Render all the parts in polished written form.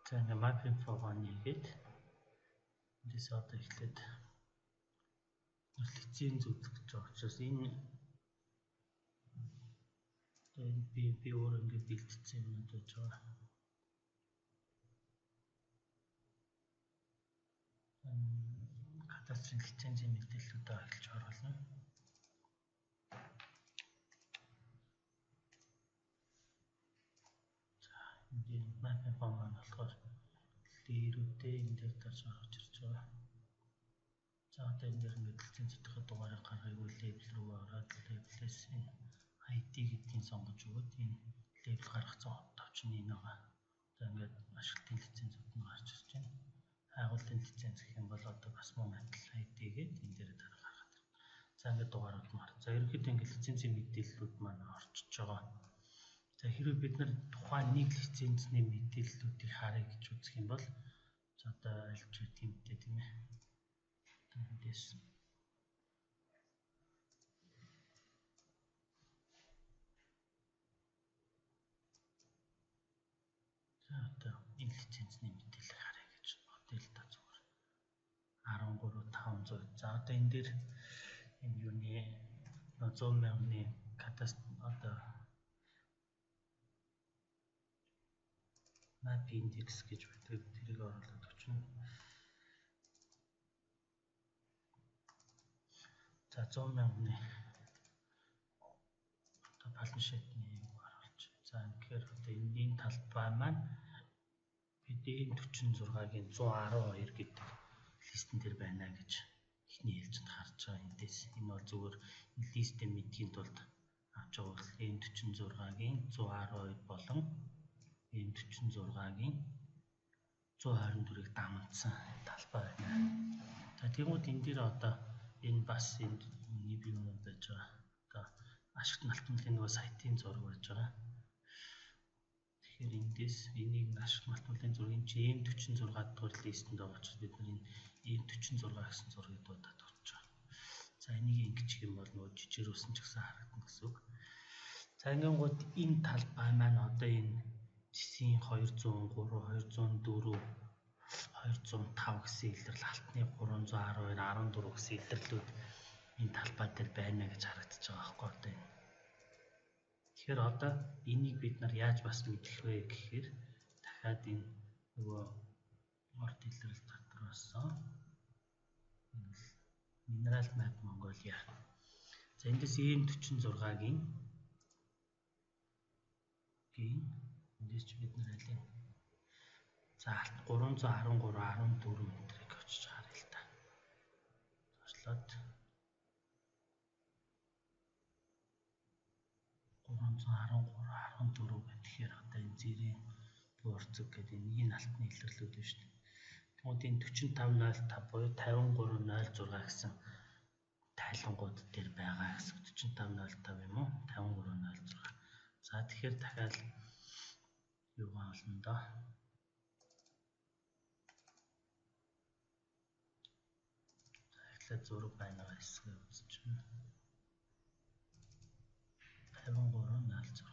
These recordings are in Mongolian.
За ингээ map info-гоо нэгээд эндээс одоо эхлээд лиценз үзэх гэж байгаа учраас энэ би өөрөө ингээ бэлдсэн юмнууд байж байгаа. Кадастрын лицензийн мэдээллүүдээ эхэлж оруулна. Энэ map info маань болохоор лирүүдээ энэ дээр тарж гаргаж ирж байгаа. За одоо энэ дээр ингээд лицензийнхээ дугаарыг гаргаягүй лейбл рүү ороод лейблээс энэ ID гэдгийг сонгож өгөөд энэ лейбл гаргацсан товчны энэ байгаа. За ингээд ашиглалтын лицензүүд нь гарч ирж байна. Хайгуулын лиценз гэх юм бол одоо бас мөн адил ID гээд энэ дээр дараа гаргаад байна. За ингээд дугаарууд маар. За ерөнхийдөө ингээд лицензийн мэдээллүүд маань орчиж байгаа. За хэрвээ бид нар тухайн нэг лицензний мэдээллүүдийг харъя гэж үзэх юм бол за одоо аль ч гэмтэй тийм ээ. Эндээс за одоо энэ лицензний мэдээлэл харъя гэж модель та зүгээр 13,500. За одоо энэ дээр энэ юуны 100,000-ны кадастр одоо map index гэж байдаг. Тэрийг оруулаад өчнө. За 100,000-ны одоо балан шатны оруулж. За тэгэхээр одоо энэ талбай маань бид энэ 46-гийн 112 гэдэг листэн дээр байна гэж эхний хэлжинд харж байгаа. Эндээс энэ бол зүгээр листээ мэдхийн тулд авч байгаа бол энэ 46-гийн 112 болон энэ 46-гийн 124-ийг дамжсан талбай байна. За тэгмүүд энэ дээр одоо энэ бас энэ юунууд байж байгаа. Одоо ашигт малтмалын нөгөө сайтын зураг байж байгаа. Тэгэхээр эндээс энийг ашигт малтмалын зургийн M46 дахь листэнд байгаа учраас бид нар энэ M46 гэсэн зургийг дуудаад өгч байгаа. За энийг ингэчих юм бол нөгөө жижигрүүлсэн ч гэсэн харагдана гэсэн үг. За ингэнгүүт энэ талбай маань одоо энэ жисийн 203, 204, 205 гэсэн илрэл алтны 312, 14 гэсэн илрлүүд энэ талбай дээр байна гэж харагдаж байгаа байхгүй одоо энэ. Тэгэхээр одоо энийг бид нар яаж бас мэдэх вэ гэхээр дахиад энэ нөгөө орд илрэл дотроос Mineral Map Mongolia. За эндээс M46-гийн эндээс ч бид нар аль за 313, 14 энтрийг очиж харъя л да. Туршлаад 313, 14 гэхээр одоо энэ зэрийн буурцэг гэдэг энэ алтны илэрлүүд байна шүү дээ. Тэгмүүд энэ 4505 буюу 5306 гэсэн тайлангууд дээр байгаа гэсэн 4505 юм уу? 5306. За тэгэхээр дахиад юугаа олно доо. Зураг байна хэсгээ үзэж байна. 5306.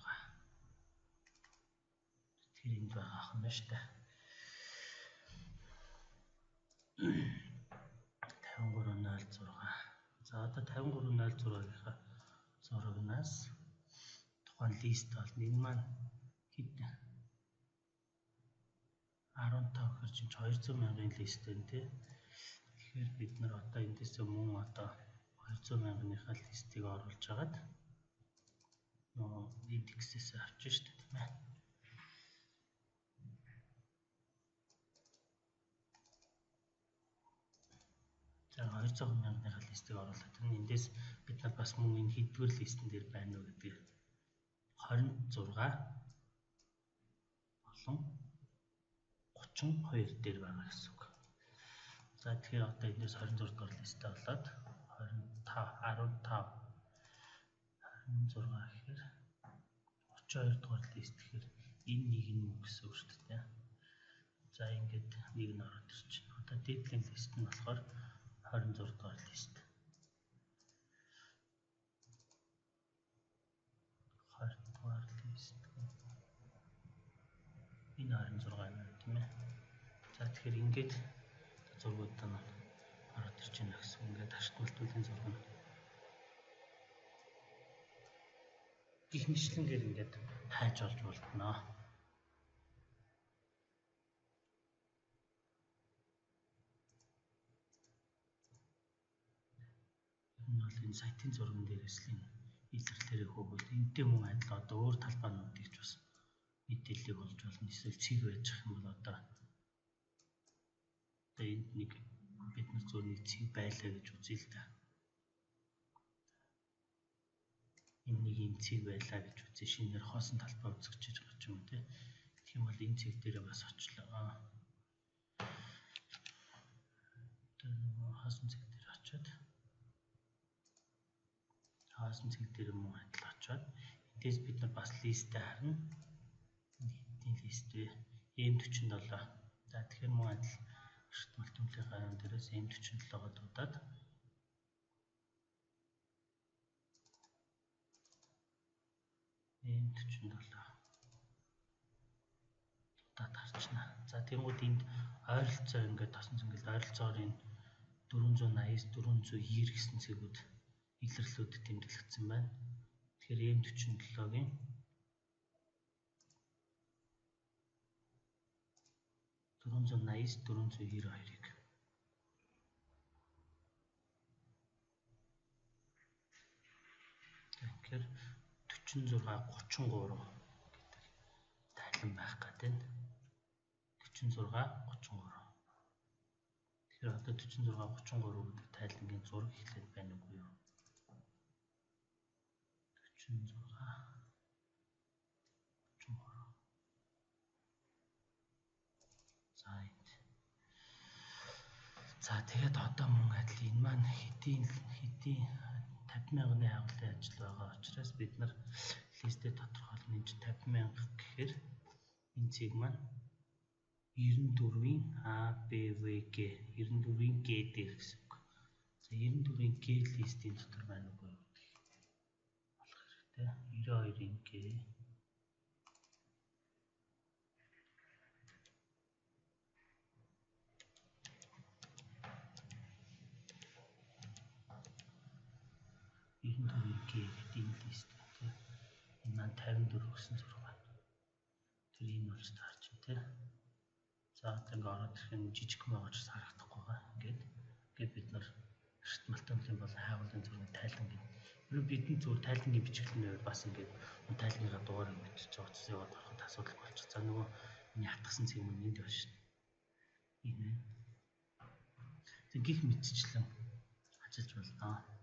Тэр энд байгаа ах юм байна шүү дээ. 5306. За одоо 5306-ийнхаа зурагнаас тухайн лист болно. Энэ маань хэд 15 гэхэр чинь 200,000-ын лист байна тий. Тэгэхээр бид нар одоо эндээс мөн одоо 200,000-ийнхаа листийг оруулж агаад нөө индексээс авч шүү дээ тийм ээ. За 200,000-ийнхаа листийг оруулаад байна. Эндээс бид нар бас мөн энэ хэдвэр листэн дээр байна уу гэдгийг 26 болон 32 дээр байгаа гэсэн үг. За тэгэхээр одоо эндээс 26 дугаар листтэй болоод 25, 15, 26 гэхээр 32 дугаар лист гэхээр энэ нэг нь мөн гэсэн үг шүү дээ. За ингээд нэг нь ороод ирчихэ. Одоо дээдлийн лист нь болохоор 26 дугаар лист. 20 дугаар лист. Энэ 26 байна тийм ээ. тэгэхээр ингээд зургууд нь ороод ирж байна гэсэн. Ингээд ашиглалтуудын зураг нь гих мэтлэнгээр ингээд хайж олж болтноо. Энэ бол энэ сайтын зурган дээрээс л илэрлэлээр хөөгөл энтэй мөн адил одоо өөр талбайнуудыг ч бас мэдээллийг олж болно. Эсвэл цэг байж их юм бол одоо энд нэг бид нар зөв нэг цэг байлаа гэж үзье л да. Энэ нэг юм цэг байлаа гэж үзье. Шинээр хоосон талбай үзэгчиж байгаа ч юм уу тийм. Тийм бол энэ цэг дээрээ бас очлоо. Хоосон цэг дээр очиод хоосон цэг дээр мөн адил очиод эндээс бид нар бас листтэй харна. Хэдийн лист вэ? M47. За тэгэхээр мөн адил эрт мультимплийнхаа юм дээрээс M47-гоо дуудаад M47 дуудаад харчна. За тэгмүүд энд ойролцоо ингээд тосон цэнгэлд ойролцоогоор энэ 480-490 гэсэн цэгүүд илэрлэлүүд тэмдэглэгдсэн байна. Тэгэхээр M47-гийн 490-492-ыг тэгэхээр 46-33 гэдэг тайлан байх гэдэг. 46-33. Тэгэхээр одоо 46-33 гэдэг тайлангийн зураг эхлээд байна уу юу? 46-33. За тэгээд одоо мөн адил энэ маань хэдийн 50,000-ны агуулгын ажил байгаа учраас бид нар листэд тодорхойлно. Энд 50,000 гэхээр энэ цэг маань 94-ийн ABVG 94-ийн G дээр гэсэн үг. За 94-ийн G листийн дотор байна уу гэх болох хэрэгтэй. 92-ийн G 94-ийн G гэдэг энэ лист тийм. Энэ маань 54 гэсэн зураг байна. Тэр энэ болж таарч байна тийм. За одоо ингээд ороод ирэх нь жижиг байгаач харагдахгүй байгаа. Ингээд бид нар эрт мультимплийн бол хайгуулын зургийн тайлан гэдэг. Ерөө бидний зүгээр тайлангийн бичиглэлийн хувьд бас ингээд тайлангийнхаа дугаарыг бичиж байгаа учраас яваад ороход асуудал болчих. За нөгөө энэ хатгсан цэг мөн энд байна шин. Энэ. Тэг гих мэтчлэн ажиллаж байна.